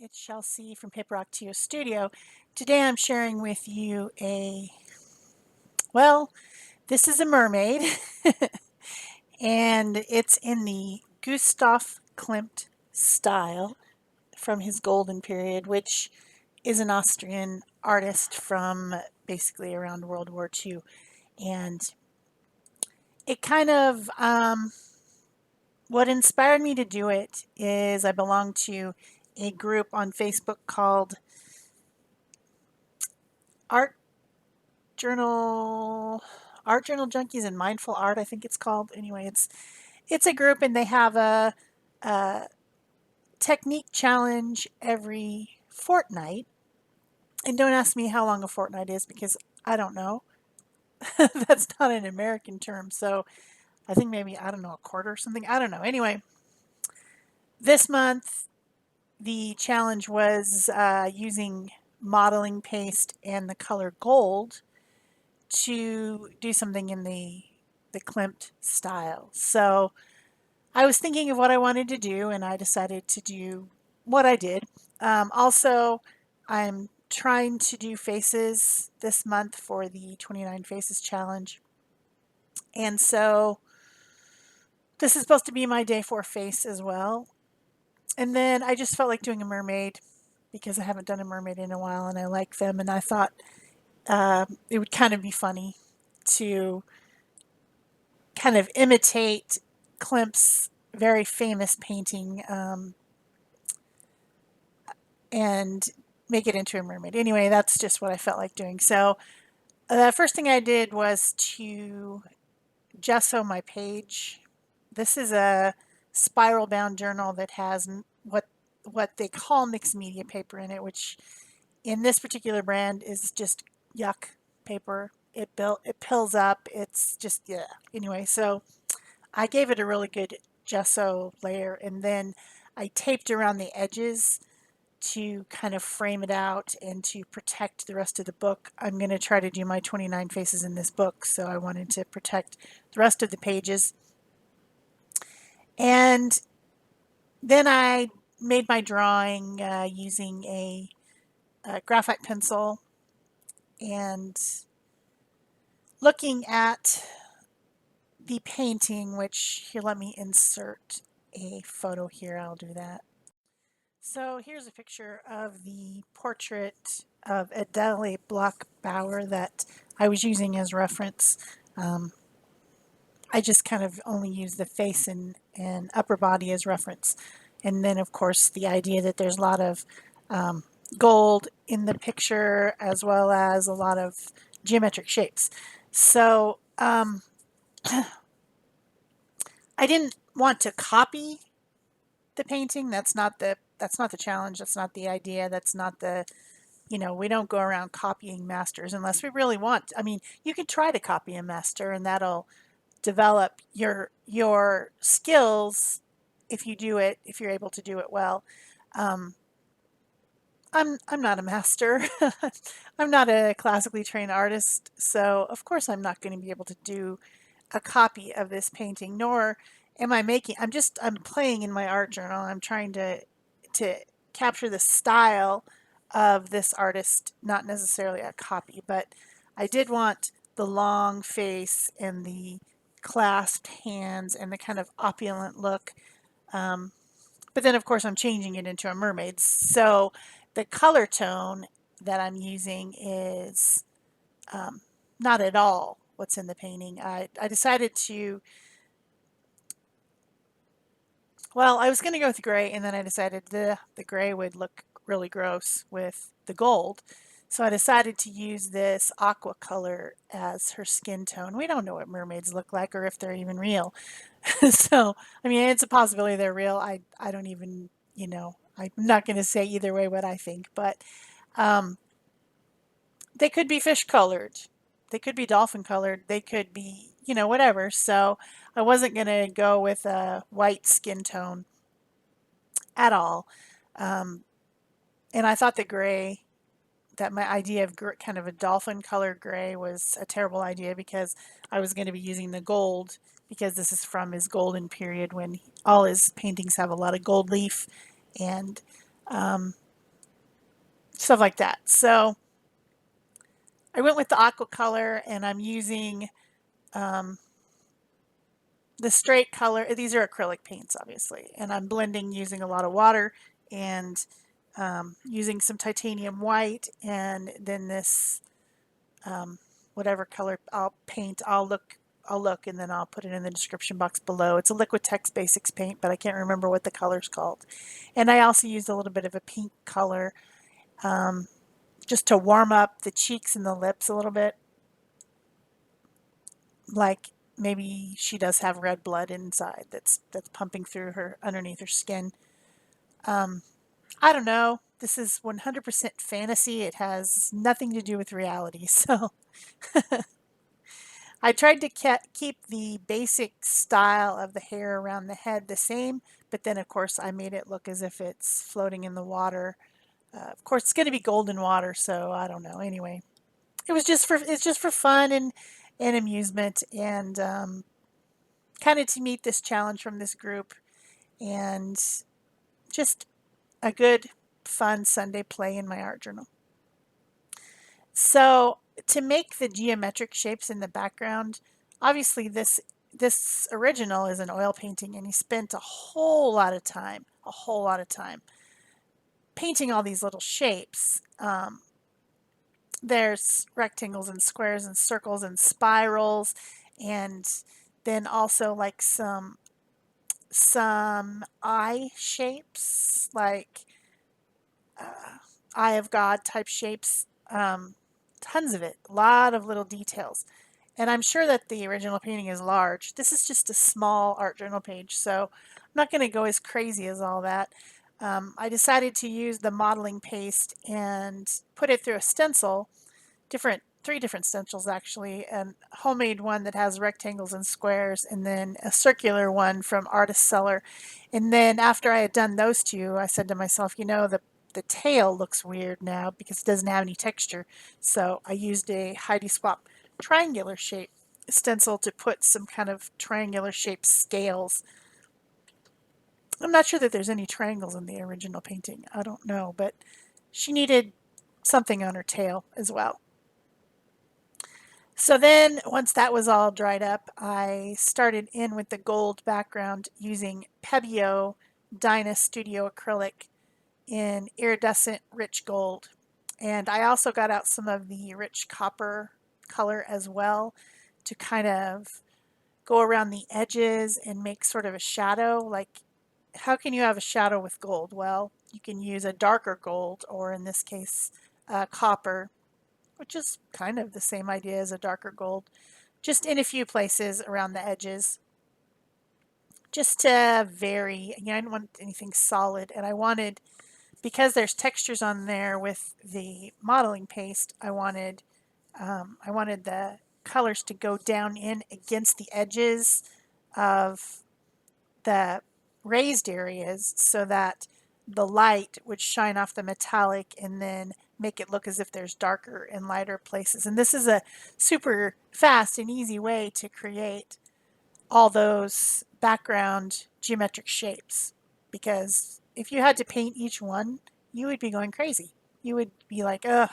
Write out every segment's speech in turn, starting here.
It's Shel C from PaperOcotilloStudio. Today I'm sharing with you well, this is a mermaid, and it's in the Gustav Klimt style from his golden period, which is an Austrian artist from basically around World War II. And it kind of, what inspired me to do it is I belong to a group on Facebook called Art Journal Junkies and Mindful Art, I think it's called. Anyway, it's a group, and they have a technique challenge every fortnight. And don't ask me how long a fortnight is because I don't know. That's not an American term, so I think maybe, I don't know, a quarter or something. I don't know. Anyway, this month the challenge was using modeling paste and the color gold to do something in the Klimt style. So I was thinking of what I wanted to do, and I decided to do what I did. Also, I'm trying to do faces this month for the 29 Faces Challenge. And so this is supposed to be my day 4 face as well. And then I just felt like doing a mermaid because I haven't done a mermaid in a while and I like them. And I thought it would kind of be funny to kind of imitate Klimt's very famous painting and make it into a mermaid. Anyway, that's just what I felt like doing. So the first thing I did was to gesso my page. This is a spiral bound journal that has what they call mixed media paper in it, which in this particular brand is just yuck paper. It pills up. It's just, yeah. Anyway, so I gave it a really good gesso layer, and then I taped around the edges to kind of frame it out and to protect the rest of the book. I'm going to try to do my 29 faces in this book, so I wanted to protect the rest of the pages. And then I made my drawing using a graphite pencil and looking at the painting, which here, let me insert a photo here. I'll do that. So here's a picture of the portrait of Adele Bloch-Bauer that I was using as reference. I just kind of only use the face and upper body as reference. And then, of course, the idea that there's a lot of gold in the picture as well as a lot of geometric shapes. So I didn't want to copy the painting. That's not the challenge. That's not the idea. That's not the, we don't go around copying masters unless we really want. I mean, you can try to copy a master and that'll develop your skills if you do it, if you're able to do it well. I'm not a master. I'm not a classically trained artist, so of course I'm not going to be able to do a copy of this painting, nor am I making, I'm playing in my art journal. I'm trying to capture the style of this artist, not necessarily a copy, but I did want the long face and the clasped hands and the kind of opulent look. But then, of course, I'm changing it into a mermaid. So the color tone that I'm using is not at all what's in the painting. I decided to, well, I was going to go with gray, and then I decided the gray would look really gross with the gold. So I decided to use this aqua color as her skin tone. We don't know what mermaids look like or if they're even real. So, I mean, it's a possibility they're real. I don't even, I'm not going to say either way what I think, but they could be fish colored. They could be dolphin colored. They could be, whatever. So I wasn't going to go with a white skin tone at all. And I thought the gray, that my idea of kind of a dolphin color gray was a terrible idea because I was going to be using the gold because this is from his golden period when all his paintings have a lot of gold leaf. And stuff like that. So I went with the aqua color, and I'm using um, the straight color. These are acrylic paints, obviously, and I'm blending using a lot of water and using some titanium white, and then this um, whatever color I'll paint, I'll look, and then I'll put it in the description box below. It's a Liquitex Basics paint, but I can't remember what the color's called. And I also used a little bit of a pink color um, just to warm up the cheeks and the lips a little bit. Like maybe she does have red blood inside that's pumping through her underneath her skin. Um, I don't know. This is 100% fantasy. It has nothing to do with reality. So I tried to keep the basic style of the hair around the head the same, but then of course I made it look as if it's floating in the water. Of course, it's going to be golden water, so I don't know. Anyway, it's just for fun and amusement, and kind of to meet this challenge from this group, and just a good fun Sunday play in my art journal. So to make the geometric shapes in the background, obviously this original is an oil painting, and he spent a whole lot of time painting all these little shapes. There's rectangles and squares and circles and spirals, and then also like some eye shapes, like eye of God type shapes. Tons of it, a lot of little details. And I'm sure that the original painting is large. This is just a small art journal page, so I'm not going to go as crazy as all that. I decided to use the modeling paste and put it through a stencil, three different stencils actually, a homemade one that has rectangles and squares, and then a circular one from Artist Seller. And then after I had done those two, I said to myself, you know, the tail looks weird now because it doesn't have any texture. So I used a Heidi Swap triangular shape stencil to put some kind of triangular shaped scales. I'm not sure that there's any triangles in the original painting. I don't know, but she needed something on her tail as well. So then once that was all dried up, I started in with the gold background using Pebeo DYNA Studio Acrylic in iridescent rich gold. And I also got out some of the rich copper color as well to kind of go around the edges and make sort of a shadow. Like, how can you have a shadow with gold? Well, you can use a darker gold, or in this case, copper, which is kind of the same idea as a darker gold, just in a few places around the edges, just to vary. You know, I didn't want anything solid, and I wanted, because there's textures on there with the modeling paste, I wanted the colors to go down in against the edges of the raised areas so that the light would shine off the metallic and then make it look as if there's darker and lighter places. And this is a super fast and easy way to create all those background geometric shapes, because if you had to paint each one, you would be going crazy. You would be like, ugh,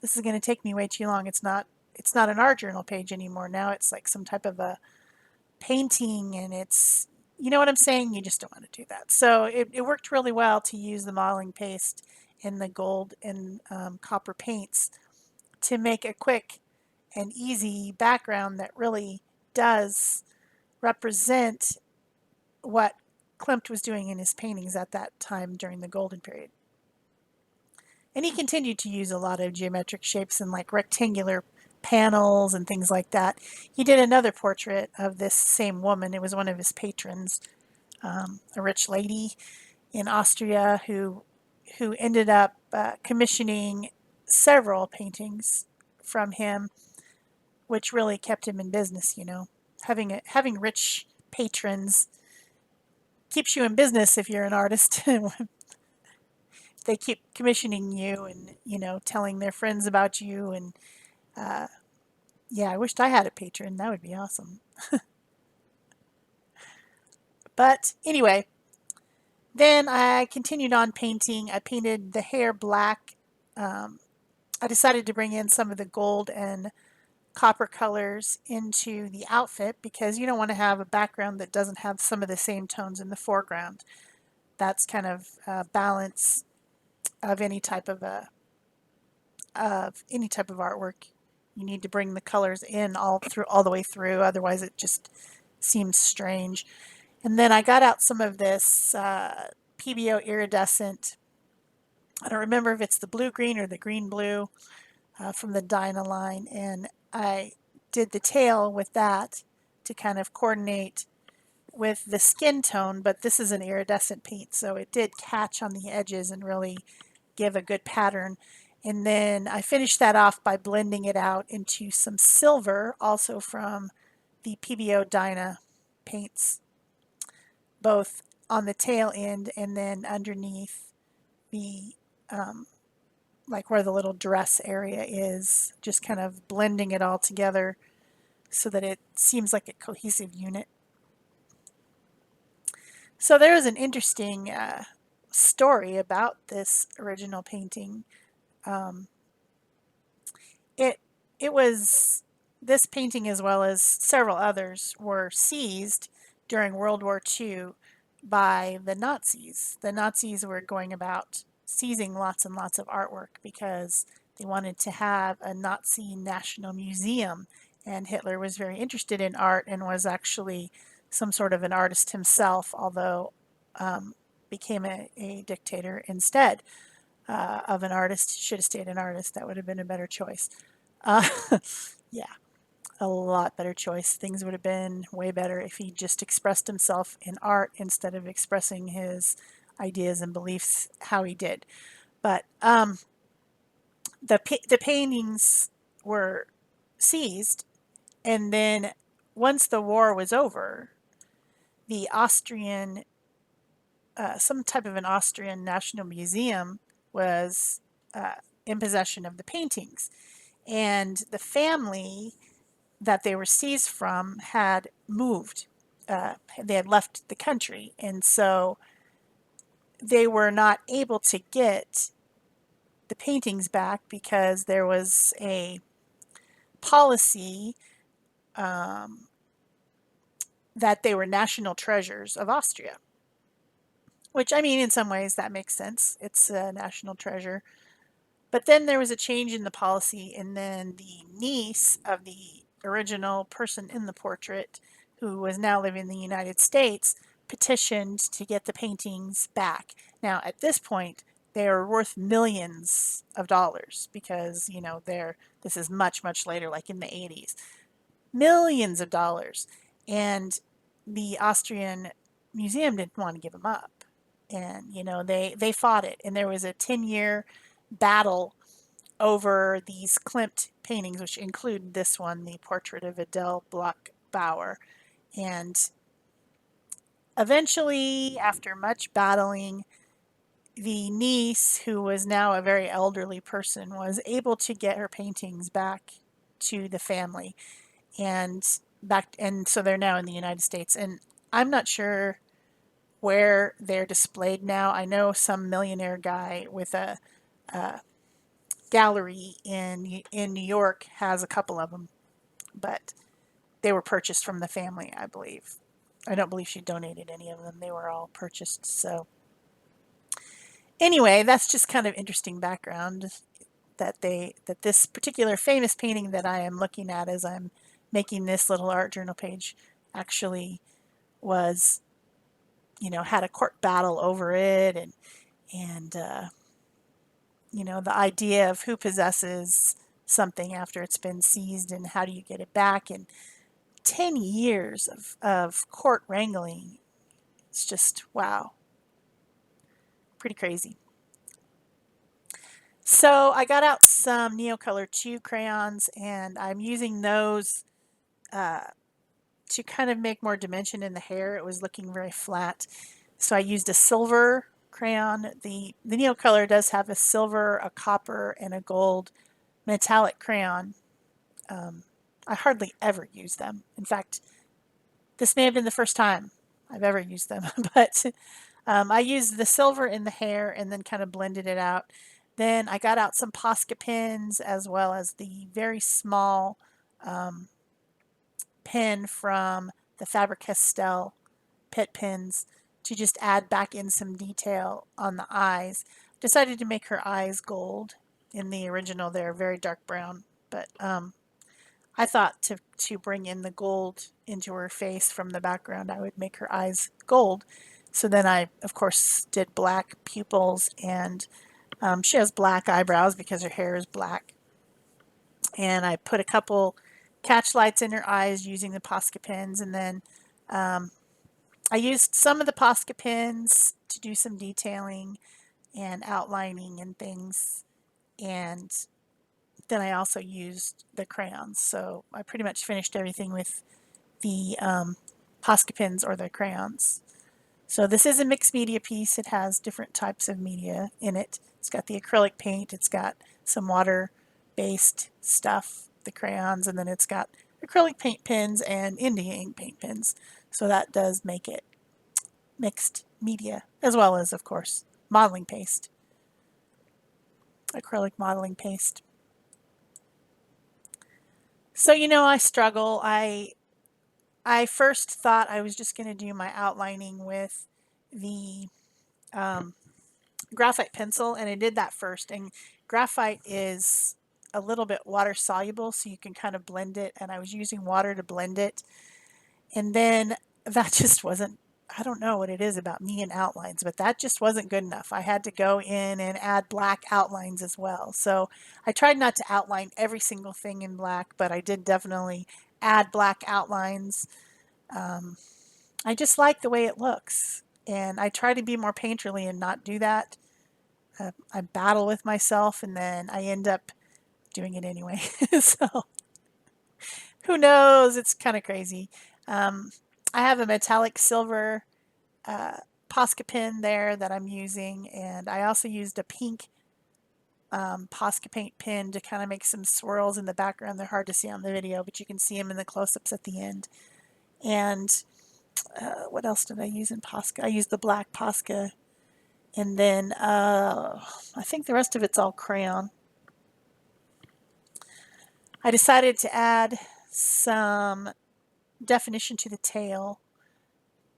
this is going to take me way too long. It's not an art journal page anymore. Now it's like some type of a painting, and it's, you know what I'm saying? You just don't want to do that. So it worked really well to use the modeling paste and the gold and copper paints to make a quick and easy background that really does represent what Klimt was doing in his paintings at that time during the golden period. And he continued to use a lot of geometric shapes and like rectangular panels and things like that. He did another portrait of this same woman. It was one of his patrons, a rich lady in Austria who ended up commissioning several paintings from him, which really kept him in business. You know, having rich patrons keeps you in business if you're an artist. They keep commissioning you and, you know, telling their friends about you. And yeah, I wished I had a patron. That would be awesome. But anyway, then I continued on painting. I painted the hair black I decided to bring in some of the gold and copper colors into the outfit because you don't want to have a background that doesn't have some of the same tones in the foreground. That's kind of balance of any type of artwork. You need to bring the colors in all the way through, otherwise it just seems strange. And then I got out some of this PBO iridescent. I don't remember if it's the blue green or the green blue from the DYNA line, and I did the tail with that to kind of coordinate with the skin tone, but this is an iridescent paint, so it did catch on the edges and really give a good pattern. And then I finished that off by blending it out into some silver, also from the Pebeo DYNA paints, both on the tail end and then underneath the like where the little dress area is, just kind of blending it all together so that it seems like a cohesive unit. So there was an interesting story about this original painting. Um, it it was this painting, as well as several others, were seized during World War II by the Nazis. The Nazis were going about seizing lots and lots of artwork because they wanted to have a Nazi national museum, and Hitler was very interested in art and was actually some sort of an artist himself, although became a dictator instead of an artist. Should have stayed an artist. That would have been a better choice. Uh, yeah, a lot better choice. Things would have been way better if he just expressed himself in art instead of expressing his ideas and beliefs how he did. But the paintings were seized, and then once the war was over, the Austrian, some type of an Austrian national museum was in possession of the paintings, and the family that they were seized from had moved. They had left the country, and so they were not able to get the paintings back because there was a policy that they were national treasures of Austria. Which, I mean, in some ways that makes sense. It's a national treasure. But then there was a change in the policy, and then the niece of the original person in the portrait, who was now living in the United States, petitioned to get the paintings back. Now, at this point, they are worth millions of dollars because, this is much, much later, like in the 80s. Millions of dollars. And the Austrian museum didn't want to give them up. And, they fought it. And there was a 10-year battle over these Klimt paintings, which include this one, the portrait of Adele Bloch-Bauer. And eventually, after much battling, the niece, who was now a very elderly person, was able to get her paintings back to the family. And so they're now in the United States. And I'm not sure where they're displayed now. I know some millionaire guy with a gallery in New York has a couple of them, but they were purchased from the family, I believe. I don't believe she donated any of them. They were all purchased. So anyway, that's just kind of interesting background that this particular famous painting that I am looking at as I'm making this little art journal page actually was, had a court battle over it, and the idea of who possesses something after it's been seized and how do you get it back, and 10 years of court wrangling. It's just, wow, pretty crazy. So I got out some Neocolor 2 crayons, and I'm using those to kind of make more dimension in the hair. It was looking very flat. So I used a silver crayon. The Neocolor does have a silver, a copper, and a gold metallic crayon. I hardly ever use them. In fact, this may have been the first time I've ever used them, but I used the silver in the hair and then kind of blended it out. Then I got out some Posca pens as well as the very small um, pen from the Faber-Castell pet pens to just add back in some detail on the eyes. Decided to make her eyes gold. In the original, they're very dark brown, but I thought to bring in the gold into her face from the background, I would make her eyes gold. So then I, of course, did black pupils, and she has black eyebrows because her hair is black. And I put a couple catch lights in her eyes using the Posca pens, and then I used some of the Posca pens to do some detailing and outlining and things. And then I also used the crayons. So I pretty much finished everything with the Posca pens or the crayons. So this is a mixed media piece. It has different types of media in it. It's got the acrylic paint, it's got some water-based stuff, the crayons, and then it's got acrylic paint pens and India ink paint pens. So that does make it mixed media, as well as, of course, modeling paste, acrylic modeling paste. So, I struggle. I first thought I was just going to do my outlining with the graphite pencil, and I did that first. And graphite is a little bit water soluble, so you can kind of blend it. And I was using water to blend it. And then that just wasn't, I don't know what it is about me and outlines, but that just wasn't good enough. I had to go in and add black outlines as well. So I tried not to outline every single thing in black, but I did definitely add black outlines. I just like the way it looks. And I try to be more painterly and not do that. I battle with myself, and then I end up doing it anyway. So who knows? It's kind of crazy. Um, I have a metallic silver Posca pen there that I'm using, and I also used a pink Posca paint pen to kind of make some swirls in the background. They're hard to see on the video, but you can see them in the close-ups at the end. And what else did I use in Posca? I used the black Posca, and then I think the rest of it's all crayon. I decided to add some definition to the tail,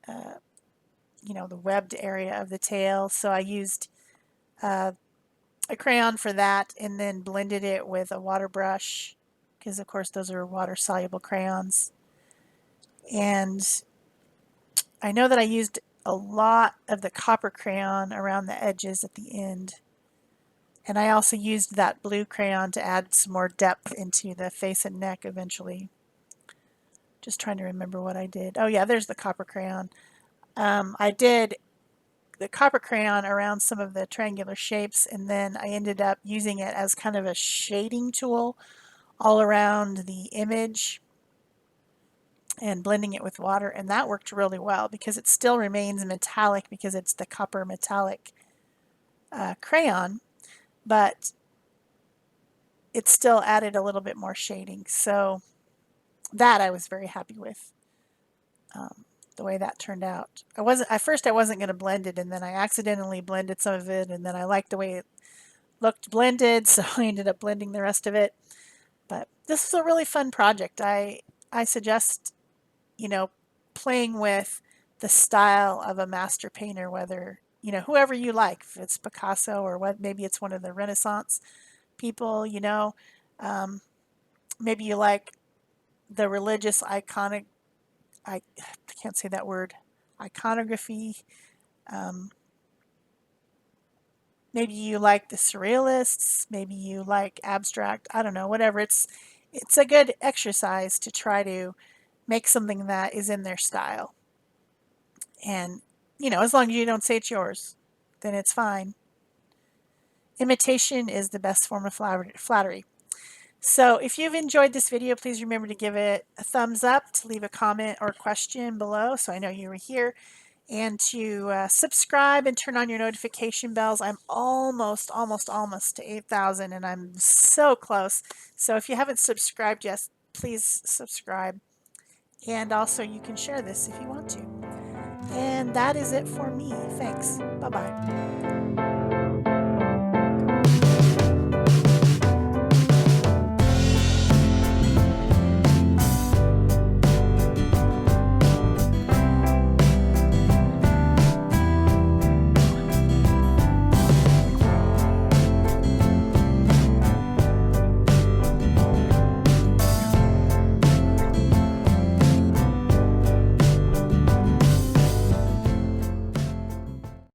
the webbed area of the tail. So I used a crayon for that, and then blended it with a water brush, because of course those are water soluble crayons. And I know that I used a lot of the copper crayon around the edges at the end. And I also used that blue crayon to add some more depth into the face and neck eventually. Just trying to remember what I did. Oh yeah, there's the copper crayon. I did the copper crayon around some of the triangular shapes, and then I ended up using it as kind of a shading tool all around the image and blending it with water, and that worked really well because it still remains metallic because it's the copper metallic crayon, but it still added a little bit more shading. So that I was very happy with. The way that turned out. At first I wasn't going to blend it, and then I accidentally blended some of it, and then I liked the way it looked blended, so I ended up blending the rest of it. But this is a really fun project. I suggest, playing with the style of a master painter, whether, whoever you like, if it's Picasso or maybe it's one of the Renaissance people, maybe you like the religious iconic, I can't say that word, iconography. Maybe you like the surrealists, maybe you like abstract, I don't know, whatever. It's a good exercise to try to make something that is in their style. And, as long as you don't say it's yours, then it's fine. Imitation is the best form of flattery. So if you've enjoyed this video, please remember to give it a thumbs up, to leave a comment or question below so I know you were here, and to subscribe and turn on your notification bells. I'm almost to 8,000, and I'm so close. So if you haven't subscribed yet, please subscribe. And also you can share this if you want to. And that is it for me. Thanks. Bye-bye.